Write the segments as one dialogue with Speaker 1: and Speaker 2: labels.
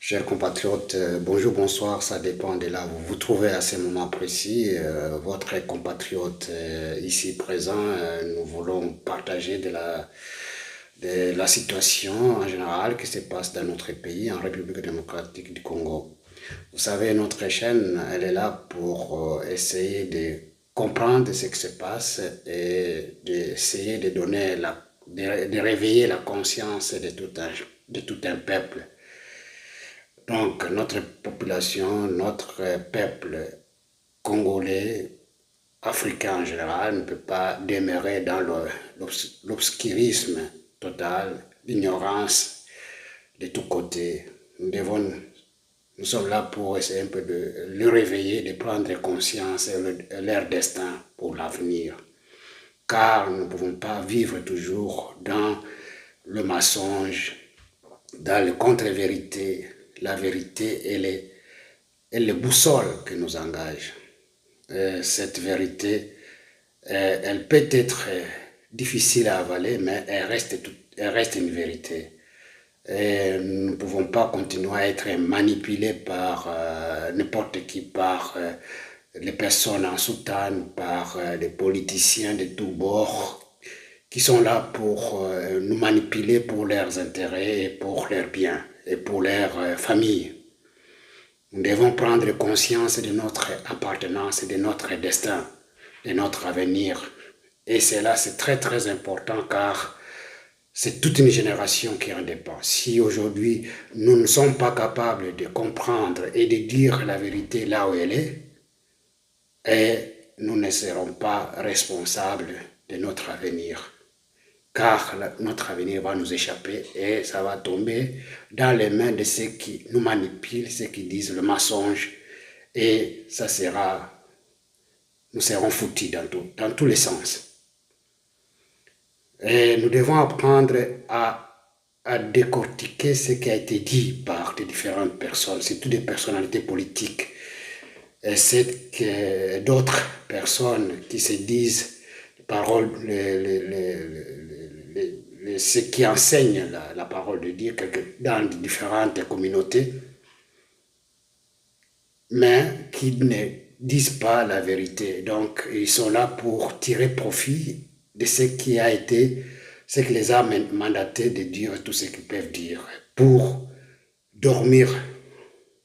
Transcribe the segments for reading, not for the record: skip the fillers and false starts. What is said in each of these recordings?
Speaker 1: Chers compatriotes, bonjour, bonsoir, ça dépend de là où vous vous trouvez à ce moment précis. Votre compatriote ici présent, nous voulons partager de la situation en général qui se passe dans notre pays, en République démocratique du Congo. Vous savez, notre chaîne, elle est là pour essayer de comprendre ce qui se passe et d'essayer de donner de réveiller la conscience de tout un peuple. Donc, notre population, notre peuple congolais, africain en général, ne peut pas demeurer dans l'obscurisme total, l'ignorance de tous côtés. Nous sommes là pour essayer un peu de le réveiller, de prendre conscience de leur destin pour l'avenir. Car nous ne pouvons pas vivre toujours dans le mensonge, dans le contre-vérité. La vérité, elle est le boussole qui nous engage. Cette vérité, elle peut être difficile à avaler, mais elle reste une vérité. Et nous ne pouvons pas continuer à être manipulés par n'importe qui, par les personnes en soutane, par les politiciens de tous bords, qui sont là pour nous manipuler pour leurs intérêts, et pour leurs biens et pour leur famille. Nous devons prendre conscience de notre appartenance, de notre destin, de notre avenir. Et cela, c'est très très important car c'est toute une génération qui en dépend. Si aujourd'hui, nous ne sommes pas capables de comprendre et de dire la vérité là où elle est, et nous ne serons pas responsables de notre avenir. Car notre avenir va nous échapper et ça va tomber dans les mains de ceux qui nous manipulent, ceux qui disent le mensonge, et nous serons foutus dans tous les sens. Et nous devons apprendre à décortiquer ce qui a été dit par des différentes personnes, surtout des personnalités politiques, et d'autres personnes qui se disent paroles, ceux qui enseignent la parole de Dieu dans différentes communautés, mais qui ne disent pas la vérité. Donc, ils sont là pour tirer profit de ce ce qui les a mandatés de dire tout ce qu'ils peuvent dire, pour dormir,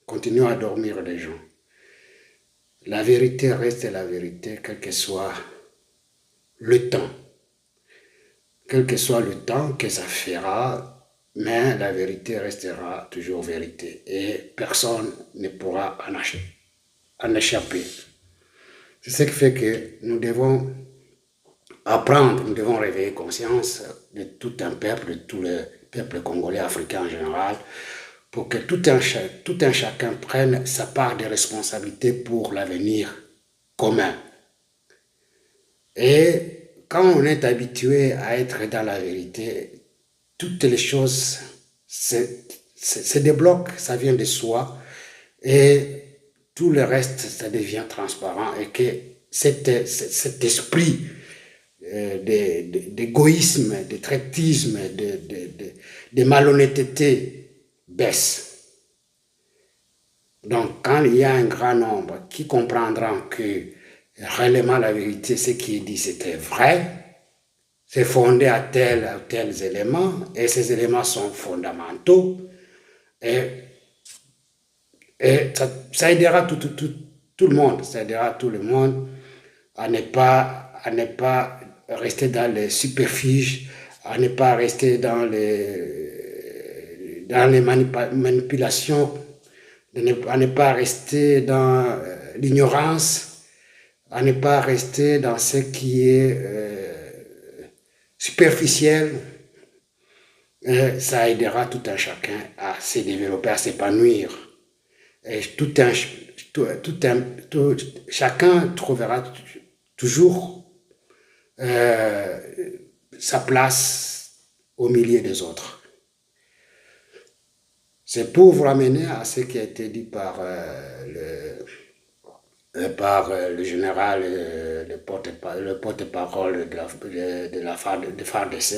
Speaker 1: continuer à dormir les gens. La vérité reste la vérité, quel que soit le temps. Quel que soit le temps que ça fera, mais la vérité restera toujours vérité. Et personne ne pourra en échapper. C'est ce qui fait que nous devons apprendre, nous devons réveiller conscience de tout un peuple, de tout le peuple congolais, africain en général, pour que tout un chacun prenne sa part de responsabilité pour l'avenir commun. Et quand on est habitué à être dans la vérité, toutes les choses se débloquent, ça vient de soi, et tout le reste, ça devient transparent, et que cet esprit d'égoïsme, de traitisme, de malhonnêteté baisse. Donc, quand il y a un grand nombre qui comprendront que réellement la vérité, ce qui est dit, c'était vrai, c'est fondé à tels éléments, et ces éléments sont fondamentaux, et, ça aidera tout le monde, ça aidera tout le monde à ne pas rester dans les superficies, à ne pas rester dans les manipulations, à ne pas rester dans l'ignorance, à ne pas rester dans ce qui est superficiel. Ça aidera tout un chacun à se développer, à s'épanouir. Et chacun trouvera toujours sa place au milieu des autres. C'est pour vous ramener à ce qui a été dit par le général, le porte-parole de FARDC,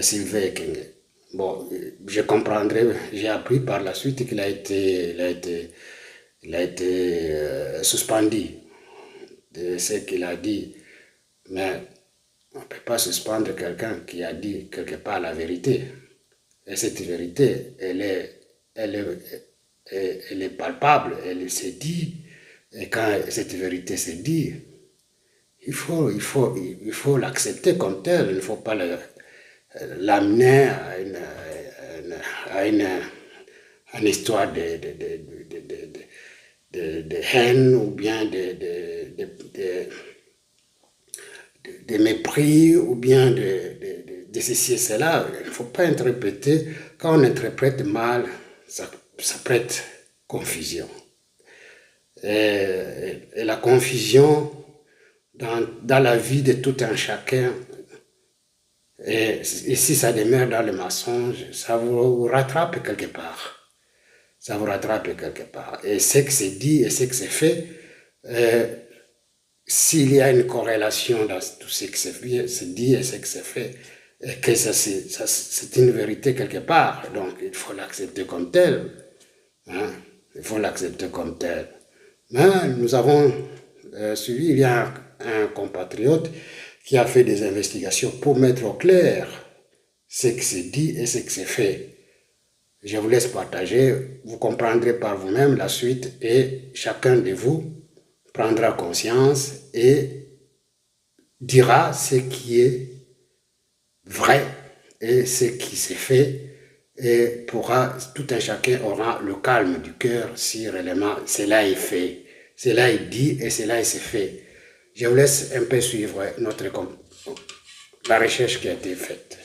Speaker 1: Sylvain Ekenge. Bon, je comprendrai, j'ai appris par la suite qu'il il a été suspendu de ce qu'il a dit. Mais on ne peut pas suspendre quelqu'un qui a dit quelque part la vérité. Et cette vérité, elle est palpable, elle se dit. Et quand cette vérité se dit, il faut l'accepter comme tel. Il ne faut pas l'amener à une histoire de haine ou bien de mépris ou bien de ceci et cela. Il ne faut pas interpréter. Quand on interprète mal, ça prête confusion. Et la confusion dans la vie de tout un chacun, et si ça demeure dans le mensonge, ça vous rattrape quelque part. Ça vous rattrape quelque part. Et ce que c'est dit et ce que c'est fait, s'il y a une corrélation dans tout ce que c'est dit et ce que c'est fait, et que c'est une vérité quelque part, donc il faut l'accepter comme tel. Hein? Il faut l'accepter comme tel. Mais nous avons suivi, il y a un compatriote qui a fait des investigations pour mettre au clair ce que c'est dit et ce que c'est fait. Je vous laisse partager, vous comprendrez par vous-même la suite et chacun de vous prendra conscience et dira ce qui est vrai et ce qui s'est fait et tout un chacun aura le calme du cœur si réellement cela est fait, cela est dit et cela est fait. Je vous laisse un peu suivre la recherche qui a été faite.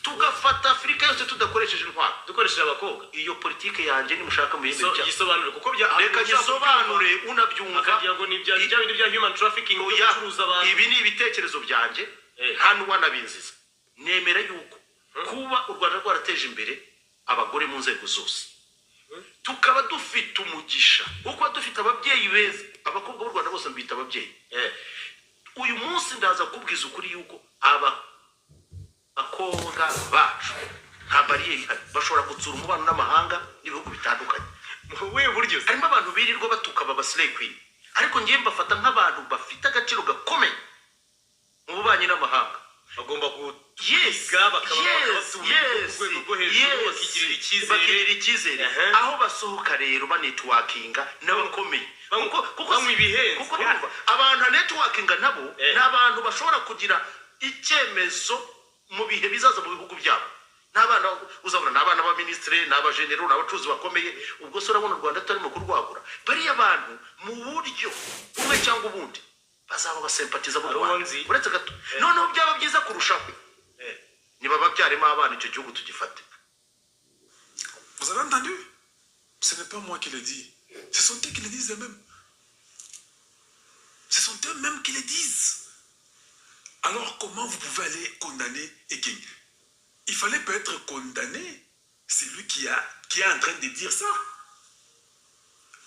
Speaker 2: tugafata afurika yose tudakoresheje intwaro dukoresheje abakobwa. Iyo politike yanjye nimushaka mu yindi
Speaker 3: yisobanure kuko
Speaker 2: reka gisobanure unabyumva
Speaker 3: akagira ngo ni bya human trafficking gucuruza abantu.
Speaker 2: Ibi ni ibitekerezo byanjye nta n'uwanabinziza. Nemera yuko kuba u Rwanda rwarateje imbere abagore mu nzego zose, tukaba dufite umugisha kuko dufite ababyeyi beza. Abakobwa b'u Rwanda bose mbita ababyeyi. Uyu munsi ndaza kubwiza ukuri yuko abakobwa bacu nta bariyeri bashobora gutsura umubano n'amahanga n'ibihugu bitandukanye.
Speaker 3: Wewe buryo
Speaker 2: harimo abantu birirwa batuka baba slay queen, ariko ngiye mbafata nk'abantu bafite agaciro gakomeye mu bubanyi n'amahanga.
Speaker 3: bagomba
Speaker 2: bakigirira icyizere aho basohoka rero banetworkinga n'abakomeye kuko abantu networkinga nabo ni abantu bashobora kugira icyemezo mu bihe bizaza mu bihugu byabo. N'abana uzabona n'abana ba ministre n'abagenero n'abacuruzi bakomeye. Ubwo se urabona u Rwanda tarimo kurwagura bariya abantu mu buryo umwe cyangwa ubundi bazaba basempatiza mu Rwanda uretse gato. Noneho byaba byiza kurushaho niba babyarimo abana icyo gihugu tugifate.
Speaker 4: Vous avez entendu? Ce n'est pas moi qui le dis. Ce sont eux qui le disent eux-mêmes. Ce sont eux-mêmes qui le disent. Alors comment vous pouvez aller condamner Eking? Il fallait peut-être condamner celui qui est en train de dire ça.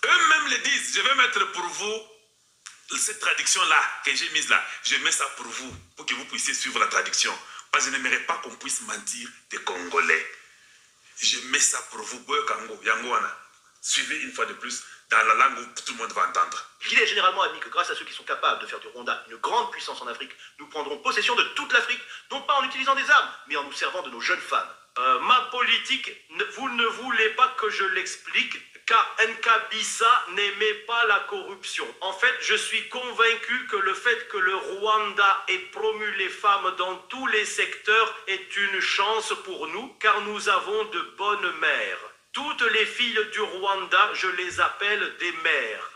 Speaker 4: Eux-mêmes le disent. Je vais mettre pour vous cette traduction-là que j'ai mise là. Je mets ça pour vous, pour que vous puissiez suivre la traduction. Parce que je n'aimerais pas qu'on puisse mentir des Congolais. Je mets ça pour vous, Boyokango, Yangoana. Suivez une fois de plus dans la langue où tout le monde va entendre.
Speaker 2: Il est généralement admis que grâce à ceux qui sont capables de faire du Rwanda une grande puissance en Afrique, nous prendrons possession de toute l'Afrique, non pas en utilisant des armes, mais en nous servant de nos jeunes femmes. Ma politique, vous ne voulez pas que je l'explique, car Nkabisa n'aimait pas la corruption. En fait, je suis convaincu que le fait que le Rwanda ait promu les femmes dans tous les secteurs est une chance pour nous, car nous avons de bonnes mères. Toutes les filles du Rwanda, je les appelle des mères.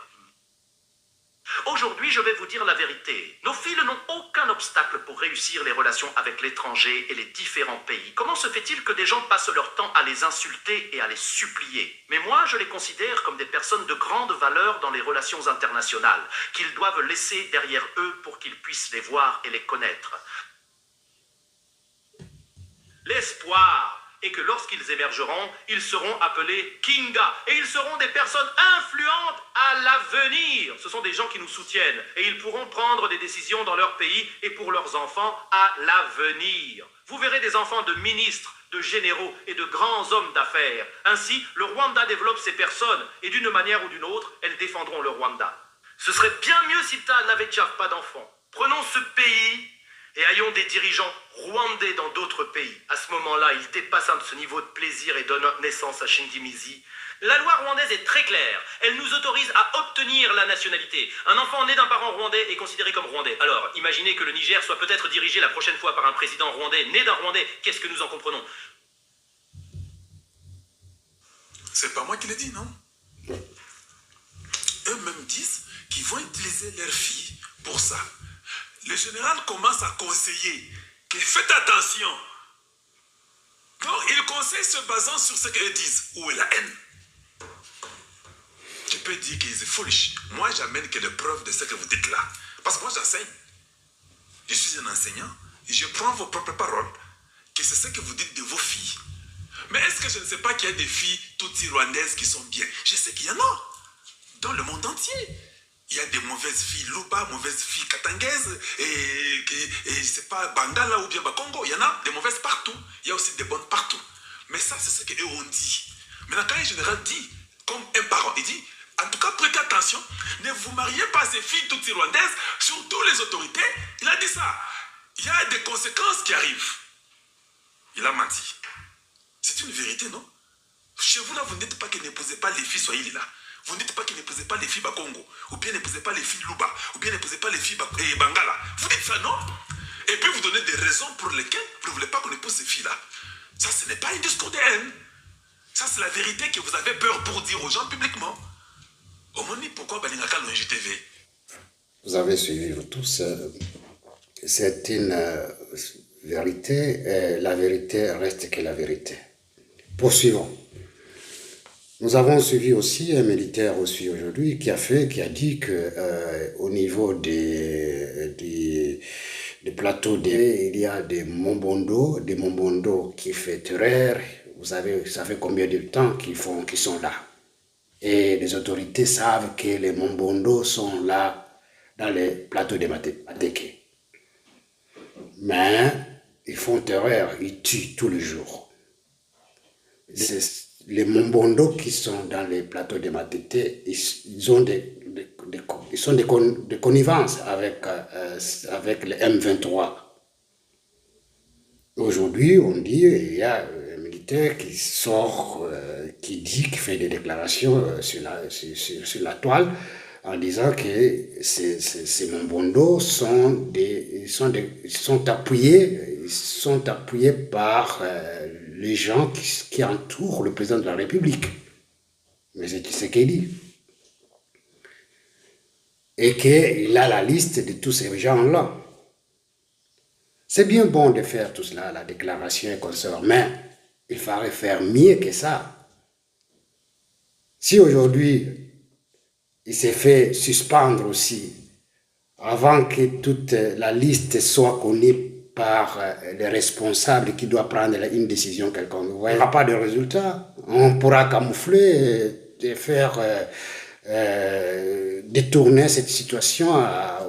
Speaker 2: Aujourd'hui, je vais vous dire la vérité. Nos filles n'ont aucun obstacle pour réussir les relations avec l'étranger et les différents pays. Comment se fait-il que des gens passent leur temps à les insulter et à les supplier? Mais moi, je les considère comme des personnes de grande valeur dans les relations internationales, qu'ils doivent laisser derrière eux pour qu'ils puissent les voir et les connaître. L'espoir et que lorsqu'ils émergeront, ils seront appelés Kinga. Et ils seront des personnes influentes à l'avenir. Ce sont des gens qui nous soutiennent et ils pourront prendre des décisions dans leur pays et pour leurs enfants à l'avenir. Vous verrez des enfants de ministres, de généraux et de grands hommes d'affaires. Ainsi, le Rwanda développe ces personnes et d'une manière ou d'une autre, elles défendront le Rwanda. Ce serait bien mieux si Tal n'avait déjà pas d'enfants. Prenons ce pays et ayons des dirigeants rwandais dans d'autres pays. À ce moment-là, ils dépassent ce niveau de plaisir et donnent naissance à Shindimizi. La loi rwandaise est très claire. Elle nous autorise à obtenir la nationalité. Un enfant né d'un parent rwandais est considéré comme rwandais. Alors, imaginez que le Niger soit peut-être dirigé la prochaine fois par un président rwandais né d'un rwandais. Qu'est-ce que nous en comprenons?
Speaker 4: C'est pas moi qui l'ai dit, non? Eux-mêmes disent qu'ils vont utiliser leurs filles pour ça. Le général commence à conseiller que faites attention. Donc, il conseille se basant sur ce qu'ils disent. Où est la haine? Je peux dire qu'ils sont foolish. Moi, j'amène que des preuves de ce que vous dites là. Parce que moi, j'enseigne. Je suis un enseignant. Et je prends vos propres paroles. Que c'est ce que vous dites de vos filles. Mais est-ce que je ne sais pas qu'il y a des filles toutes rwandaises qui sont bien? Je sais qu'il y en a. Dans le monde entier. Il y a des mauvaises filles Luba, mauvaises filles katangaises, et c'est pas Bangala ou bien Bakongo. Il y en a des mauvaises partout. Il y a aussi des bonnes partout. Mais ça, c'est ce qu'eux ont dit. Maintenant, quand le général dit, comme un parent, il dit, en tout cas, prêtez attention, ne vous mariez pas ces filles toutes rwandaises, surtout les autorités. Il a dit ça. Il y a des conséquences qui arrivent. Il a menti. C'est une vérité, non? Chez vous, là, vous ne dites pas que n'épousez pas les filles Swahili, là. Vous ne dites pas que n'épousez pas les filles Bakongo, ou bien n'épousez pas les filles Luba, ou bien n'épousez pas les filles Bangala. Vous dites ça, non? Et puis vous donnez des raisons pour lesquelles vous ne voulez pas qu'on épouse ces filles-là. Ça, ce n'est pas un discours de haine. Ça, c'est la vérité que vous avez peur pour dire aux gens publiquement. Omoni, pourquoi Balingaka l'ONGTV?
Speaker 1: Vous avez suivi, vous tous. C'est une vérité, et la vérité reste que la vérité. Poursuivons. Nous avons suivi aussi un militaire aussi aujourd'hui qui a dit que au niveau des plateaux il y a des Mombondo qui fait terreur. Vous savez, ça fait combien de temps qu'ils sont là. Et les autorités savent que les Mombondo sont là dans les plateaux de Mateke. Mais ils font terreur, ils tuent tous les jours. Les Mombondo qui sont dans les plateaux de Matete, ils sont des connivences avec le M23. Aujourd'hui, on dit il y a un militaire qui sort, qui fait des déclarations sur la toile en disant que ces Mombondo sont appuyés par les gens qui entourent le président de la République. Mais c'est ce qu'il dit. Et qu'il a la liste de tous ces gens-là. C'est bien bon de faire tout cela, la déclaration et consort, mais il faudrait faire mieux que ça. Si aujourd'hui, il s'est fait suspendre aussi, avant que toute la liste soit connue par les responsables qui doivent prendre une décision quelconque. Il n'y aura pas de résultat. On pourra camoufler et faire détourner cette situation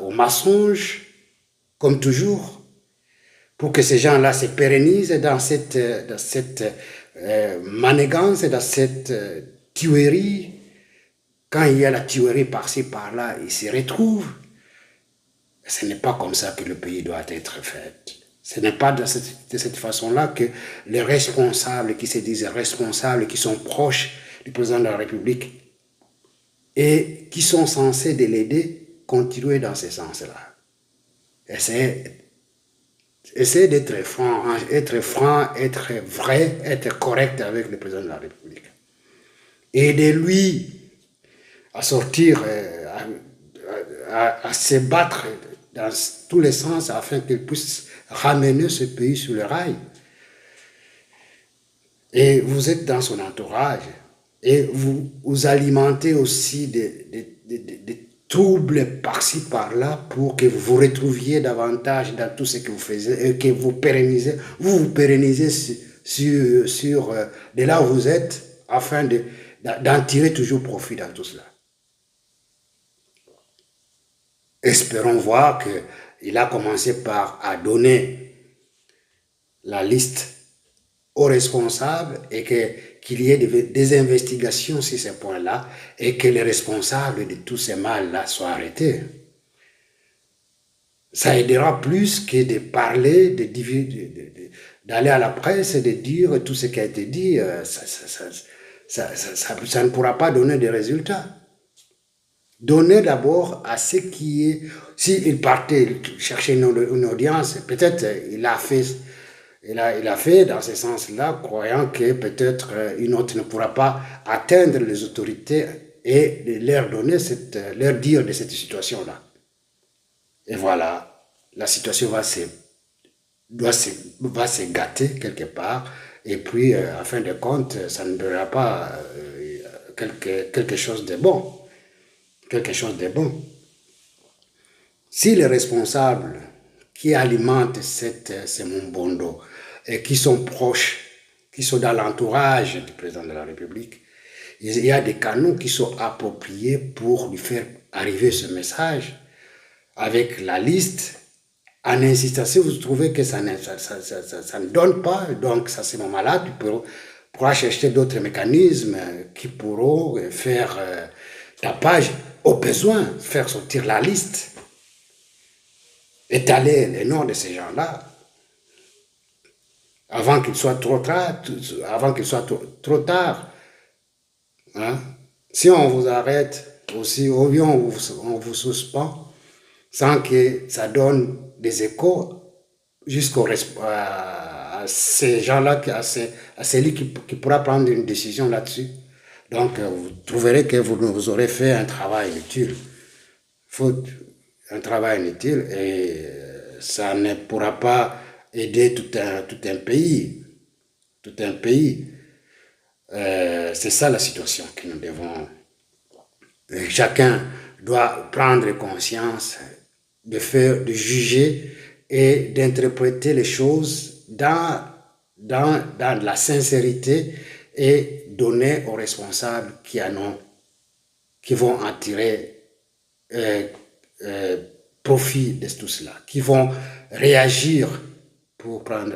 Speaker 1: au mensonge, comme toujours, pour que ces gens-là se pérennisent dans cette manigance, dans cette tuerie. Quand il y a la tuerie par-ci, par-là, ils se retrouvent. Ce n'est pas comme ça que le pays doit être fait. Ce n'est pas de cette façon-là que les responsables qui se disent responsables, qui sont proches du président de la République et qui sont censés de l'aider, continuer dans ce sens-là. Essayez d'être franc, être vrai, être correct avec le président de la République. Aidez-lui à sortir, à se battre dans tous les sens afin qu'il puisse ramener ce pays sur le rail. Et vous êtes dans son entourage et vous alimentez aussi des troubles par-ci par-là pour que vous vous retrouviez davantage dans tout ce que vous faites et que vous pérennisez de là où vous êtes, afin d'en tirer toujours profit dans tout cela. Espérons voir qu'il a commencé à donner la liste aux responsables et qu'il y ait des investigations sur ces points-là et que les responsables de tous ces mal-là soient arrêtés. Ça aidera plus que de parler, d'aller à la presse et de dire tout ce qui a été dit. Ça ne pourra pas donner de résultats. Donner d'abord à ce qui est... S'il partait chercher une audience, peut-être il a fait dans ce sens-là, croyant que peut-être une autre ne pourra pas atteindre les autorités et leur dire de cette situation-là. Et voilà, la situation va se gâter quelque part, et puis, en fin de compte, ça ne donnera pas quelque chose de bon. Quelque chose de bon. Si les responsables qui alimentent ces Mumbondo et qui sont proches, qui sont dans l'entourage du président de la République, il y a des canaux qui sont appropriés pour lui faire arriver ce message avec la liste, en insistant. Si vous trouvez que ça ne donne pas, donc à ce moment-là, tu pourras chercher d'autres mécanismes qui pourront faire tapage, au besoin, faire sortir la liste, étaler les noms de ces gens-là, avant qu'il soit trop tard. Hein? Si on vous arrête aussi, ou bien on vous suspend, sans que ça donne des échos à ces gens-là, à celui qui pourra prendre une décision là-dessus. Donc, vous trouverez que vous aurez fait un travail inutile. Un travail inutile, et ça ne pourra pas aider tout un pays. Tout un pays. C'est ça la situation que nous devons... Chacun doit prendre conscience de juger et d'interpréter les choses dans la sincérité et donner aux responsables qui vont en tirer profit de tout cela, qui vont réagir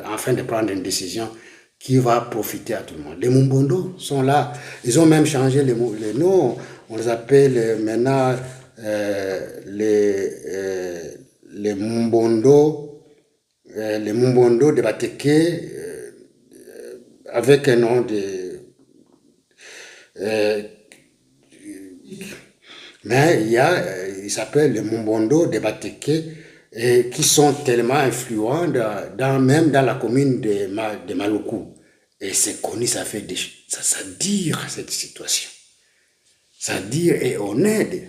Speaker 1: afin de prendre une décision qui va profiter à tout le monde. Les Mumbondo sont là, ils ont même changé les noms, on les appelle maintenant les Mumbondo de Bateke, avec un nom mais il s'appelle les Mumbondo de Bateke, qui sont tellement influents même dans la commune de Maluku. Et c'est connu, ça dire cette situation. Ça dire et honnête.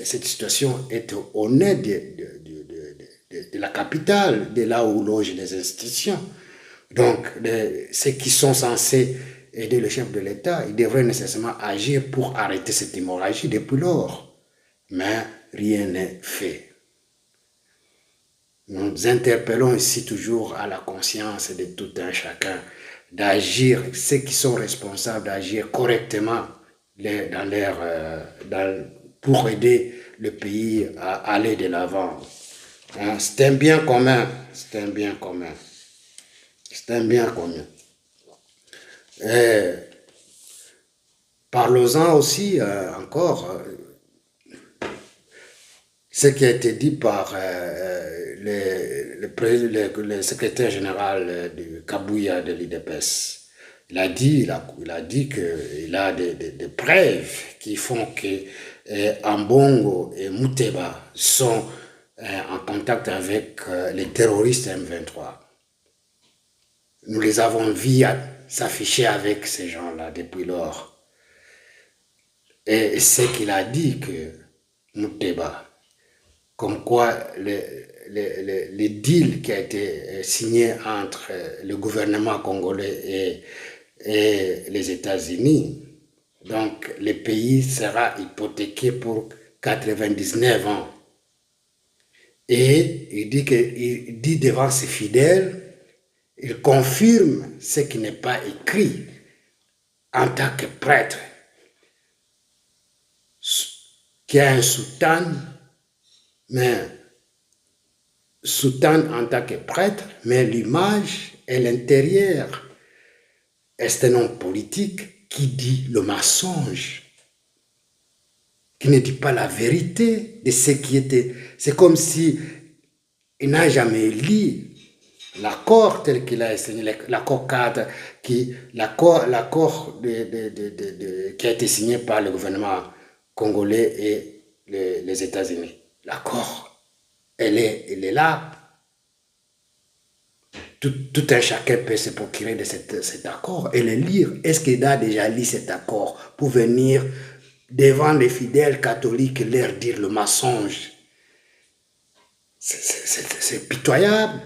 Speaker 1: Cette situation est honnête de la capitale, de là où logent les institutions. Donc, ceux qui sont censés aider le chef de l'État, ils devraient nécessairement agir pour arrêter cette hémorragie depuis lors. Mais rien n'est fait. Nous interpellons ici toujours à la conscience de tout un chacun d'agir, ceux qui sont responsables d'agir correctement pour aider le pays à aller de l'avant. Hein, c'est un bien commun. C'est un bien commun. C'est un bien commun. Parlons-en aussi encore ce qui a été dit par le secrétaire général du Kabouya de l'IDPS. Il a dit qu'il a des preuves qui font que Ambongo et Muteba sont en contact avec les terroristes M23. Nous les avons vus s'afficher avec ces gens-là depuis lors. Et c'est qu'il a dit que Muteba, comme quoi le deal qui a été signé entre le gouvernement congolais et les États-Unis, donc le pays sera hypothéqué pour 99 ans. Et il dit devant ses fidèles Il confirme ce qui n'est pas écrit en tant que prêtre, qui a un soutane, mais soutane en tant que prêtre, mais l'image et l'intérieur. C'est un homme politique qui dit le mensonge, qui ne dit pas la vérité de ce qui était. C'est comme si il n'a jamais lu l'accord tel qu'il a signé, l'accord cadre, l'accord qui a été signé par le gouvernement congolais et les États-Unis. L'accord, elle est là. Tout un chacun peut se procurer de cet accord et le lire. Est-ce qu'il a déjà lu cet accord pour venir devant les fidèles catholiques et leur dire le mensonge? C'est pitoyable.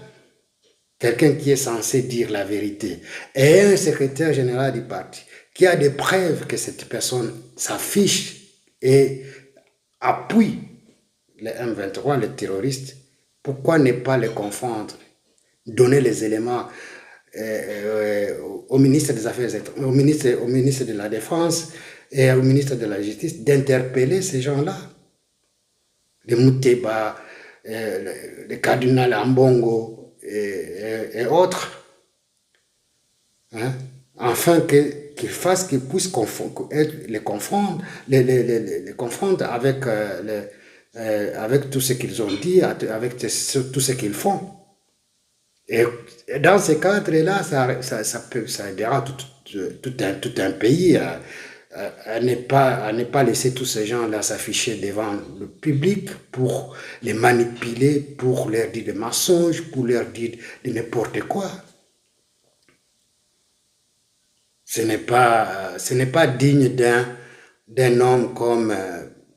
Speaker 1: Quelqu'un qui est censé dire la vérité. Et un secrétaire général du parti qui a des preuves que cette personne s'affiche et appuie les M23, les terroristes. Pourquoi ne pas les confondre? Donner les éléments au ministre des Affaires étrangères, au ministre de la Défense et au ministre de la Justice d'interpeller ces gens-là. Les Mouteba, le cardinal Ambongo et autres. Hein? Afin qu'ils fassent, qu'ils puissent les confondre, les confondre avec tout ce qu'ils ont dit, avec tout ce qu'ils font. Et dans ce cadre-là, ça aidera tout un pays à ne pas laisser tous ces gens-là s'afficher devant le public pour les manipuler, pour leur dire des mensonges, pour leur dire de n'importe quoi. Ce n'est pas digne d'un homme comme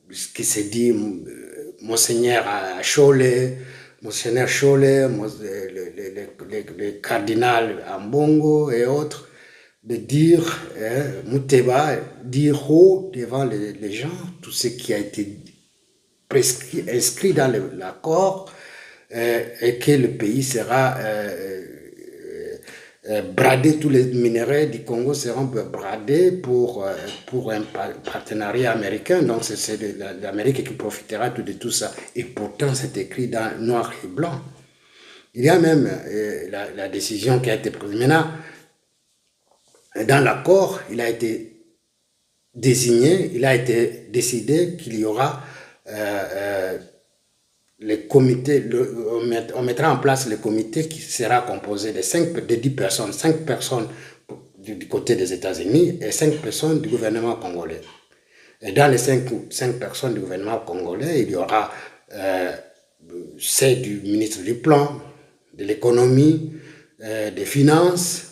Speaker 1: ce qui se dit Monseigneur Cholet, Monseigneur Cholet, le cardinal Ambongo et autres, de dire, Mouteba, dire haut devant les gens tout ce qui a été prescrit, inscrit dans l'accord et que le pays sera bradé, tous les minéraux du Congo seront bradés pour un partenariat américain. Donc c'est l'Amérique qui profitera de tout ça. Et pourtant c'est écrit dans noir et blanc. Il y a même la décision qui a été prise. Maintenant, dans l'accord, il a été désigné, il a été décidé qu'il y aura les comités, on mettra en place le comité qui sera composé de 10 personnes, 5 personnes du côté des États-Unis et 5 personnes du gouvernement congolais. Et dans les 5 personnes du gouvernement congolais, il y aura celle du ministre du Plan, de l'économie, des finances,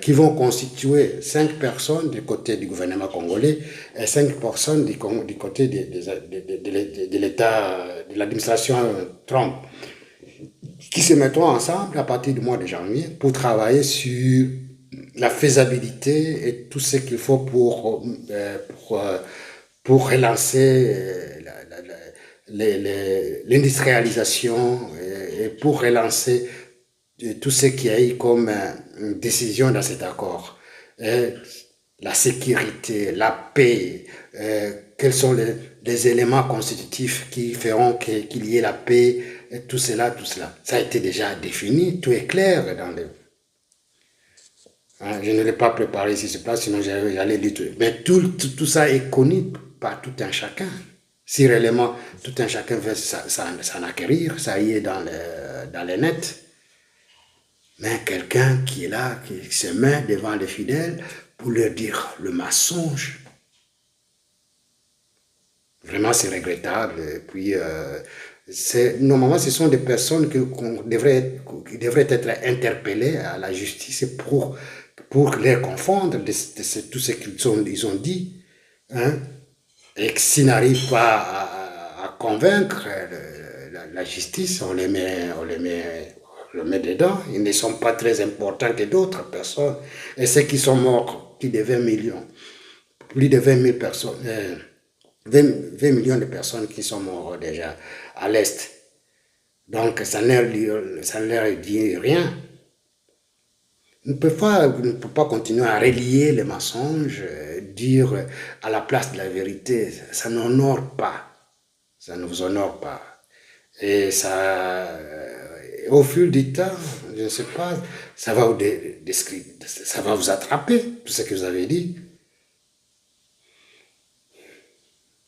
Speaker 1: qui vont constituer 5 personnes du côté du gouvernement congolais et 5 personnes du côté de l'État, de l'administration Trump, qui se mettront ensemble à partir du mois de janvier pour travailler sur la faisabilité et tout ce qu'il faut pour relancer l'industrialisation et pour relancer tout ce qu'il y a eu comme décision dans cet accord. La sécurité, la paix, quels sont les éléments constitutifs qui feront qu'il y ait la paix, et tout cela. Ça a été déjà défini, tout est clair dans le... Je ne l'ai pas préparé ici, c'est pas, sinon j'allais lire tout. Mais tout ça est connu par tout un chacun. Si réellement tout un chacun veut s'en acquérir, ça y est dans les nets. Mais quelqu'un qui est là, qui se met devant les fidèles pour leur dire le mensonge. Vraiment, c'est regrettable. Et puis, normalement, ce sont des personnes qui devraient être interpellées à la justice pour les confondre de tout ce qu'ils ont dit. Hein? Et que s'ils n'arrivent pas à convaincre la justice, on les met dedans. Ils ne sont pas très importants que d'autres personnes. Et ceux qui sont morts, plus de 20 millions, plus de 20 000 personnes, 20 millions de personnes qui sont mortes déjà à l'Est. Donc ça ne leur dit rien. ne peut pas continuer à relier les mensonges, dire à la place de la vérité. Ça n'honore pas. Ça ne vous honore pas. Et ça, au fil du temps, je ne sais pas, ça va ça va vous attraper, tout ce que vous avez dit.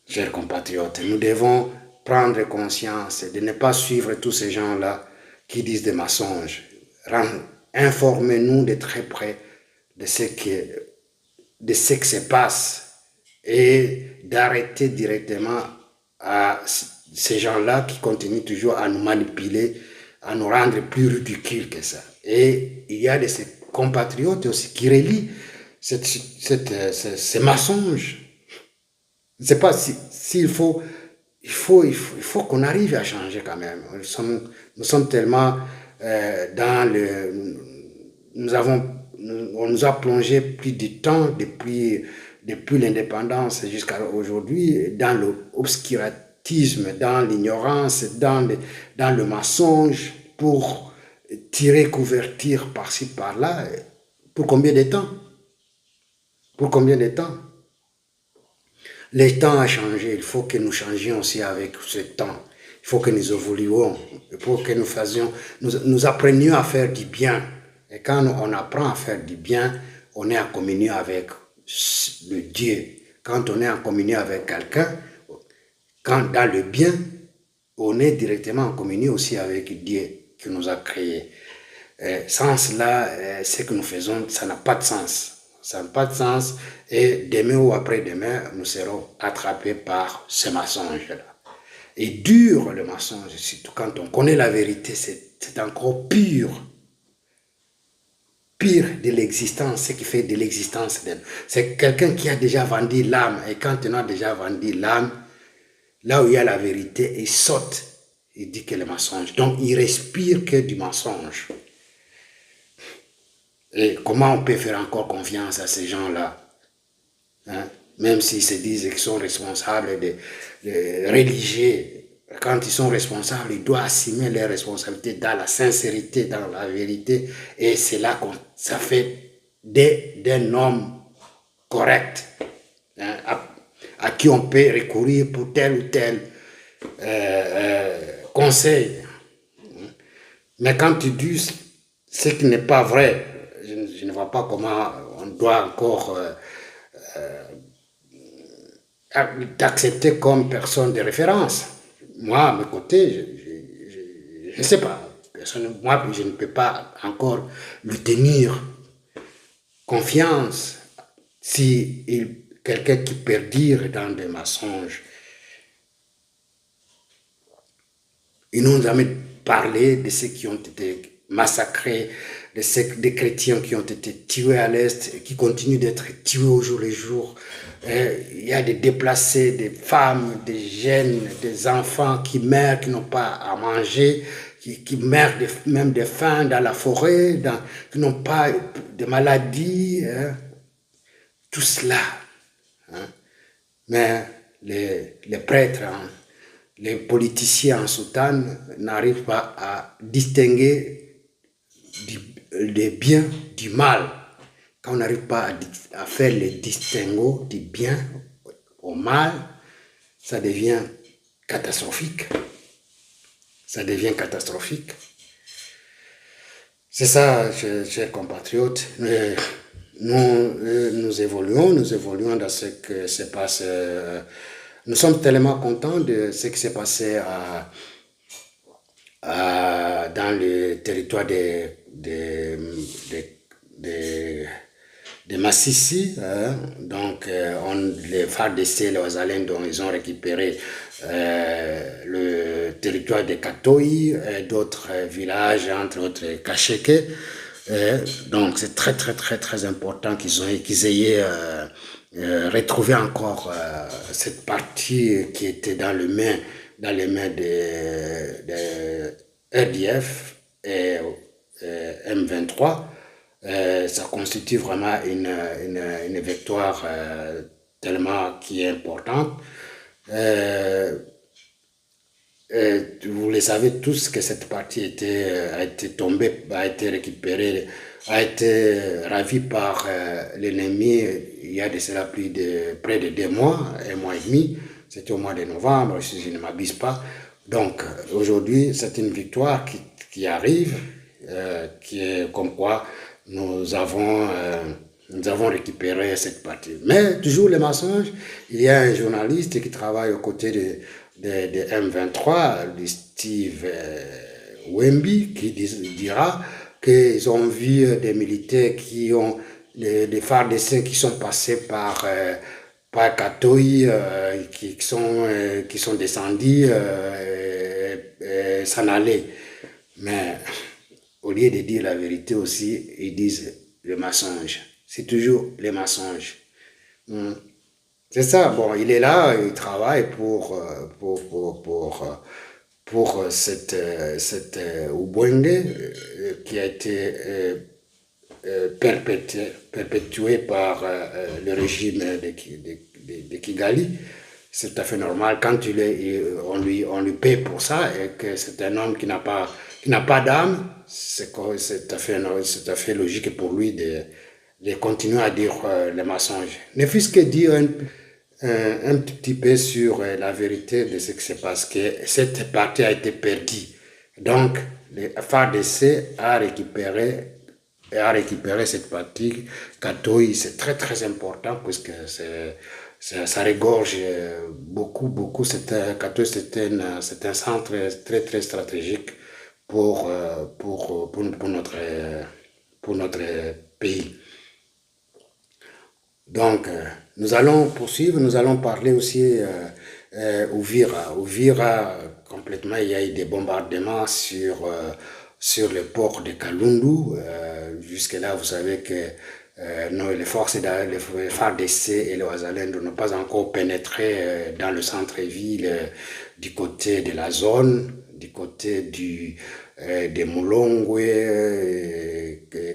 Speaker 1: Chers compatriotes, nous devons prendre conscience de ne pas suivre tous ces gens-là qui disent des mensonges. Informez-nous de très près de ce qui se passe et d'arrêter directement à ces gens-là qui continuent toujours à nous manipuler, à nous rendre plus ridicules que ça. Et il y a de ces compatriotes aussi qui relient ces mensonges. Je ne sais pas s'il faut, il faut qu'on arrive à changer quand même. Nous sommes tellement dans le... On nous a plongé plus de temps depuis l'indépendance jusqu'à aujourd'hui dans l'obscurantisme, dans l'ignorance, dans le mensonge pour tirer couverture par-ci, par-là. Pour combien de temps? Pour combien de temps? Le temps a changé, il faut que nous changions aussi avec ce temps. Il faut que nous évoluions, il faut que nous apprenions à faire du bien. Et quand on apprend à faire du bien, on est en communion avec le Dieu. Quand on est en communion avec quelqu'un, dans le bien, on est directement en communion aussi avec Dieu qui nous a créés. Sans cela, ce que nous faisons, ça n'a pas de sens. Ça n'a pas de sens et demain ou après-demain, nous serons attrapés par ce mensonge-là. Et dur le mensonge, surtout quand on connaît la vérité, c'est encore pire. Pire de l'existence, ce qui fait de l'existence d'elle. C'est quelqu'un qui a déjà vendu l'âme et quand on a déjà vendu l'âme, là où il y a la vérité, il saute, il dit que le mensonge. Donc il respire que du mensonge. Et comment on peut faire encore confiance à ces gens-là, hein? Même s'ils se disent qu'ils sont responsables de religieux, quand ils sont responsables, ils doivent assumer leurs responsabilités dans la sincérité, dans la vérité, et c'est là que ça fait d'un homme correct, hein, à qui on peut recourir pour tel ou tel conseil. Mais quand tu dis ce qui n'est pas vrai, je ne vois pas comment on doit encore t'accepter comme personne de référence. Moi, à mes côtés, je ne sais pas. Moi, je ne peux pas encore lui tenir confiance si quelqu'un qui perdure dans des mensonges. Ils n'ont jamais parlé de ceux qui ont été massacrés, des chrétiens qui ont été tués à l'Est et qui continuent d'être tués au jour le jour. Il y a des déplacés, des femmes, des jeunes, des enfants qui meurent, qui n'ont pas à manger, qui meurent même de faim dans la forêt, qui n'ont pas de maladies. Hein. Tout cela. Hein. Mais les prêtres, hein, les politiciens en soutane n'arrivent pas à distinguer le bien du mal. Quand on n'arrive pas à faire le distinguo du bien au mal, ça devient catastrophique. Ça devient catastrophique. C'est ça, chers compatriotes. Nous évoluons dans ce que se passe. Nous sommes tellement contents de ce qui s'est passé dans le territoire de Massissi, hein. Donc les FARDC, les Wazalènes, dont ils ont récupéré le territoire de Katoï et d'autres villages, entre autres Kacheke. Donc c'est très très très très important qu'ils aient retrouvé encore cette partie qui était dans les mains de RDF et M23. Ça constitue vraiment une victoire tellement qui est importante. Vous le savez tous que cette partie a été récupérée a été ravi par l'ennemi il y a de cela près de 2 mois, 1 mois et demi. C'était au mois de novembre, si je ne m'abuse pas. Donc aujourd'hui, c'est une victoire qui arrive, qui est comme quoi nous avons récupéré cette partie. Mais toujours les mensonges, il y a un journaliste qui travaille aux côtés de M23, de Steve Wemby, qui dira qu'ils ont vu des militaires qui ont des FARDC qui sont passés par Katoï, qui sont descendus s'en aller. Mais au lieu de dire la vérité aussi, ils disent le mensonge. C'est toujours les mensonges. C'est ça. Bon, il est là, il travaille pour cette Ubwenge qui a été perpétué par le régime de Kigali. C'est tout à fait normal quand on lui paie pour ça et que c'est un homme qui n'a pas d'âme. C'est tout à fait logique pour lui de continuer à dire les mensonges. Ne fût-ce que dire un petit peu sur la vérité de ce qui se passe, que cette partie a été perdue. Donc, le FARDC a récupéré cette partie. Katoï, c'est très très important puisque ça regorge beaucoup. Katoï, c'est un centre très très stratégique pour notre pays. Donc, nous allons poursuivre, nous allons parler aussi Uvira. Uvira, complètement, il y a eu des bombardements sur le port de Kalundu. Jusque-là, vous savez que les forces les FARDC et les Wazalendo n'ont pas encore pénétré dans le centre-ville du côté de la zone, du côté de Mulongwe,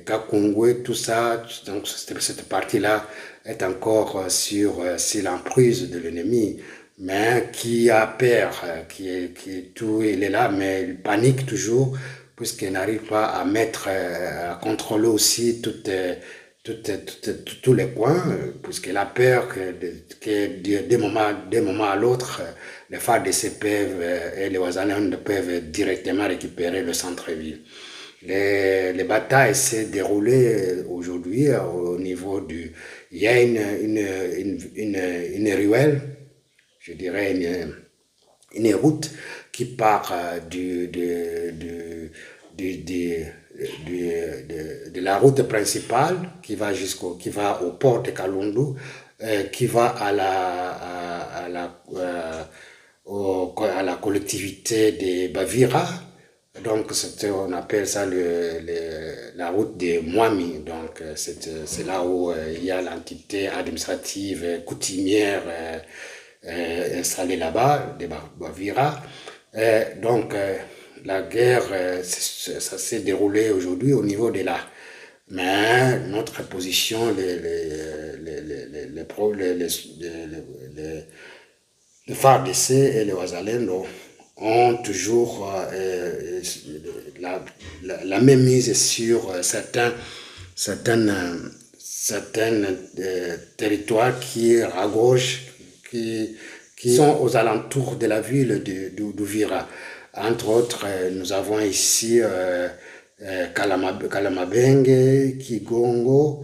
Speaker 1: Kakungwe, tout ça. Donc, cette partie-là est encore sur l'emprise de l'ennemi, mais qui a peur, il est là, mais il panique toujours, puisqu'il n'arrive pas à contrôler aussi tous les coins, puisqu'il a peur que d'un moment à l'autre, les FARDC et les Wazalendo peuvent directement récupérer le centre-ville. Les batailles s'est déroulées aujourd'hui au niveau il y a une ruelle, je dirais une route qui part de la route principale qui va au port de Kalundu, qui va à la collectivité de Bavira. Donc, on appelle ça la route de Mwami. Donc, c'est là où il y a l'entité administrative coutumière installée là-bas, de Bavira. Donc, la guerre, ça s'est déroulé aujourd'hui au niveau de là. Mais notre position, les FARDC et les Wazalendo ont toujours la même mise sur certains territoires qui regorgent, qui sont aux alentours de la ville d'Uvira. Entre autres, nous avons ici Kalamabenge, Kigongo,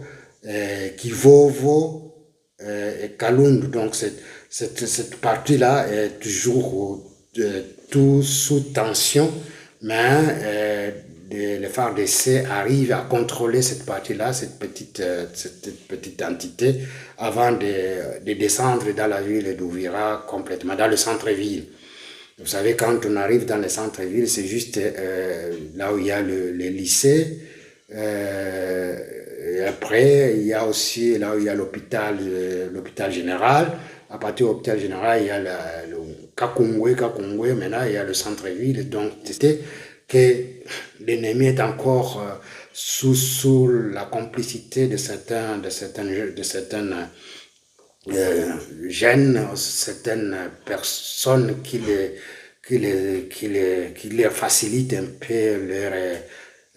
Speaker 1: Kivovo et Kalundu. Donc cette partie-là est toujours tout sous tension, mais les FARDC arrivent à contrôler cette partie-là, cette petite entité, avant de descendre dans la ville d'Uvira complètement, dans le centre-ville. Vous savez, quand on arrive dans le centre-ville, c'est juste là où il y a le lycée. Et après, il y a aussi là où il y a l'hôpital général. À partir de l'hôpital général, il y a le Kakungwe, maintenant il y a le centre-ville. Donc, c'était que l'ennemi est encore sous la complicité de certaines gènes, certaines personnes qui leur facilitent un peu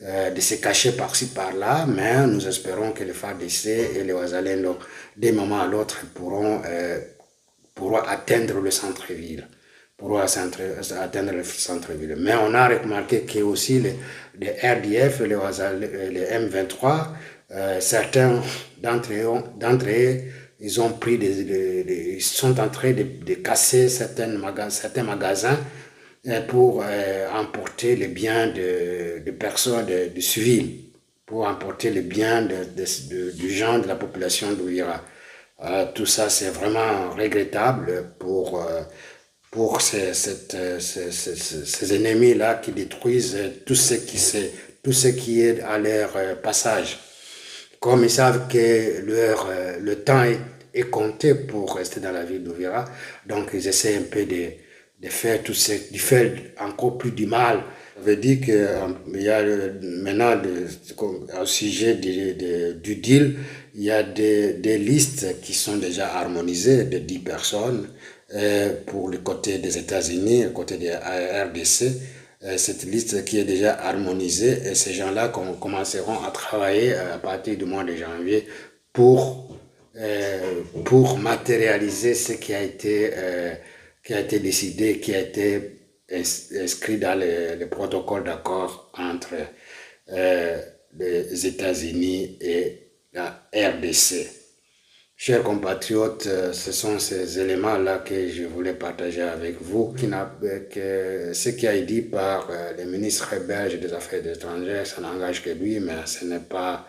Speaker 1: de se cacher par-ci par-là, mais nous espérons que les FARDC et les Wazalendo, d'un moment à l'autre, pourront atteindre le centre-ville. Mais on a remarqué que aussi les RDF, les M23, certains d'entre eux, ils sont en train de casser certains magasins pour emporter les biens de personnes, de civils, pour emporter les biens du gens de la population d'Ouvira. Tout ça, c'est vraiment regrettable pour ces ennemis-là qui détruisent tout ce qui est à leur passage. Comme ils savent que le temps est compté pour rester dans la ville d'Ouvira, donc ils essaient un peu de faire encore plus du mal. Ça veut dire qu'il y a maintenant, au sujet du deal, il y a des listes qui sont déjà harmonisées de 10 personnes pour le côté des États-Unis, le côté des RDC. Cette liste qui est déjà harmonisée, et ces gens-là commenceront à travailler à partir du mois de janvier pour matérialiser ce qui a été décidé, qui a été inscrit dans le protocole d'accord entre les États-Unis et la RDC. Chers compatriotes, ce sont ces éléments-là que je voulais partager avec vous. Ce qui a été dit par le ministre belge des Affaires étrangères, ça n'engage que lui, mais ce n'est pas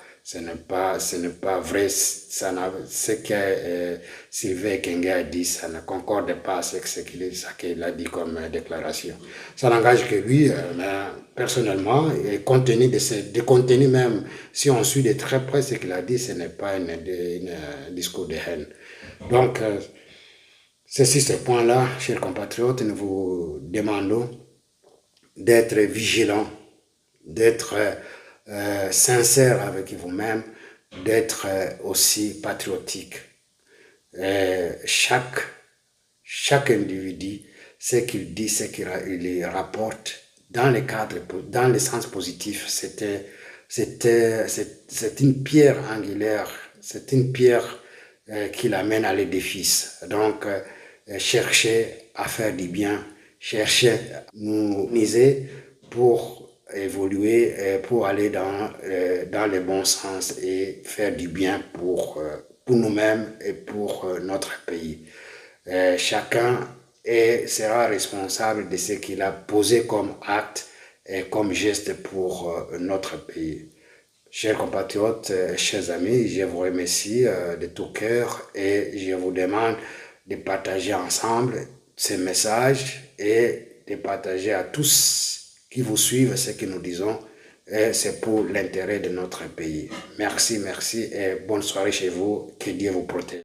Speaker 1: vrai. Ce que Sylvain Ekenge a dit, ça ne concorde pas avec ce qu'il a dit comme déclaration. Ça n'engage que lui, mais personnellement, et compte tenu de contenu même, si on suit de très près ce qu'il a dit, ce n'est pas un discours de haine. Donc, c'est sur ce point-là, chers compatriotes, nous vous demandons d'être vigilants, d'être sincère avec vous-même, d'être aussi patriotique. Chaque individu, ce qu'il dit, ce qu'il rapporte, dans le sens positif, c'est une pierre angulaire, c'est une pierre qui l'amène à l'édifice. Donc, cherchez à faire du bien, cherchez à nous miser pour évoluer, pour aller dans le bon sens et faire du bien pour nous-mêmes et pour notre pays. Chacun sera responsable de ce qu'il a posé comme acte et comme geste pour notre pays. Chers compatriotes, chers amis, je vous remercie de tout cœur et je vous demande de partager ensemble ces messages et de partager à tous qui vous suivent ce que nous disons, et c'est pour l'intérêt de notre pays. Merci et bonne soirée chez vous. Que Dieu vous protège.